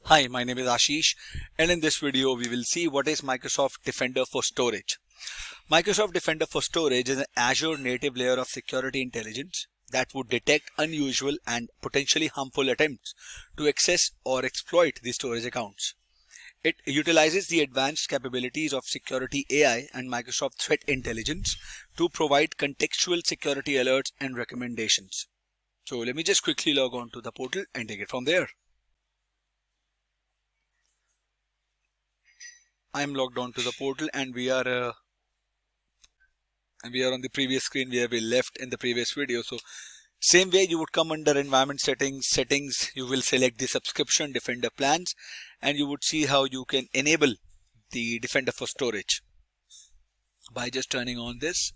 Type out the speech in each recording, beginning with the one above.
Hi, my name is Ashish, and in this video we will see what is Microsoft Defender for Storage. Microsoft Defender for Storage is an Azure native layer of security intelligence that would detect unusual and potentially harmful attempts to access or exploit the storage accounts. It utilizes the advanced capabilities of security AI and Microsoft Threat Intelligence to provide contextual security alerts and recommendations. So let me just quickly log on to the portal and take it from there. I'm logged on to the portal and we are on the previous screen where we left in the previous video. So same way you would come under environment settings, you will select the subscription Defender plans and you would see how you can enable the Defender for Storage by just turning on this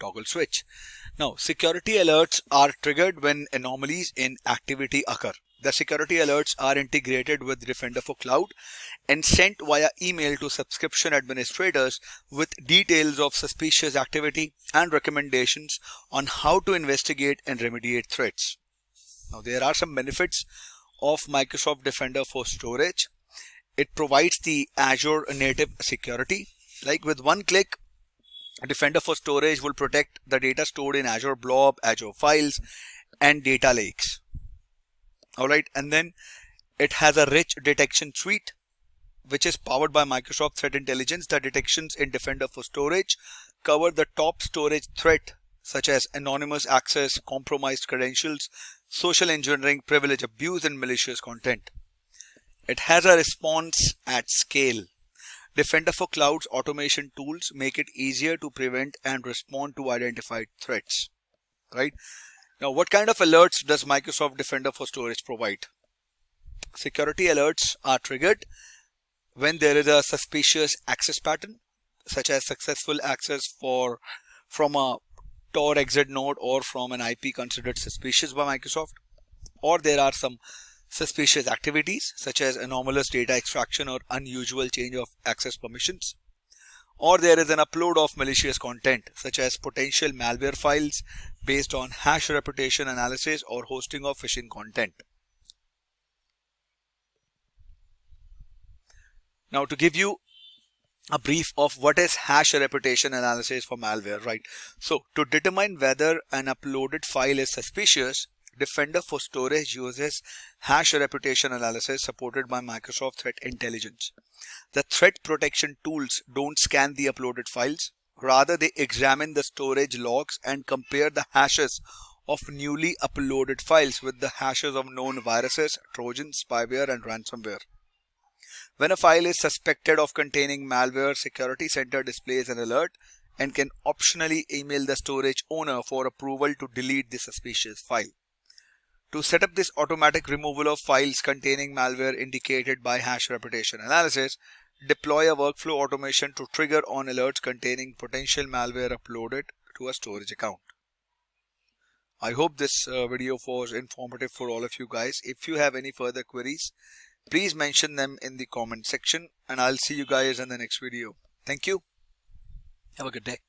toggle switch. Now security alerts are triggered when anomalies in activity occur. The security alerts are integrated with Defender for Cloud and sent via email to subscription administrators with details of suspicious activity and recommendations on how to investigate and remediate threats. Now there are some benefits of Microsoft Defender for Storage. It provides the Azure native security. Like with one click, Defender for Storage will protect the data stored in Azure Blob, Azure Files, and data lakes. Alright, and then it has a rich detection suite which is powered by Microsoft Threat Intelligence. The detections in Defender for Storage cover the top storage threat such as anonymous access, compromised credentials, social engineering, privilege abuse, and malicious content. It has a response at scale. Defender for Cloud's automation tools make it easier to prevent and respond to identified threats. Right? Now, what kind of alerts does Microsoft Defender for Storage provide? Security alerts are triggered when there is a suspicious access pattern, such as successful access from a Tor exit node or from an IP considered suspicious by Microsoft, or there are some suspicious activities such as anomalous data extraction or unusual change of access permissions, or there is an upload of malicious content such as potential malware files based on hash reputation analysis or hosting of phishing content. Now to give you a brief of what is hash reputation analysis for malware, right? So to determine whether an uploaded file is suspicious, Defender for Storage uses hash reputation analysis supported by Microsoft Threat Intelligence. The threat protection tools don't scan the uploaded files. Rather, they examine the storage logs and compare the hashes of newly uploaded files with the hashes of known viruses, trojans, spyware, and ransomware. When a file is suspected of containing malware, Security Center displays an alert and can optionally email the storage owner for approval to delete the suspicious file. To set up this automatic removal of files containing malware indicated by hash reputation analysis, deploy a workflow automation to trigger on alerts containing potential malware uploaded to a storage account. I hope this video was informative for all of you guys. If you have any further queries, please mention them in the comment section and I'll see you guys in the next video. Thank you. Have a good day.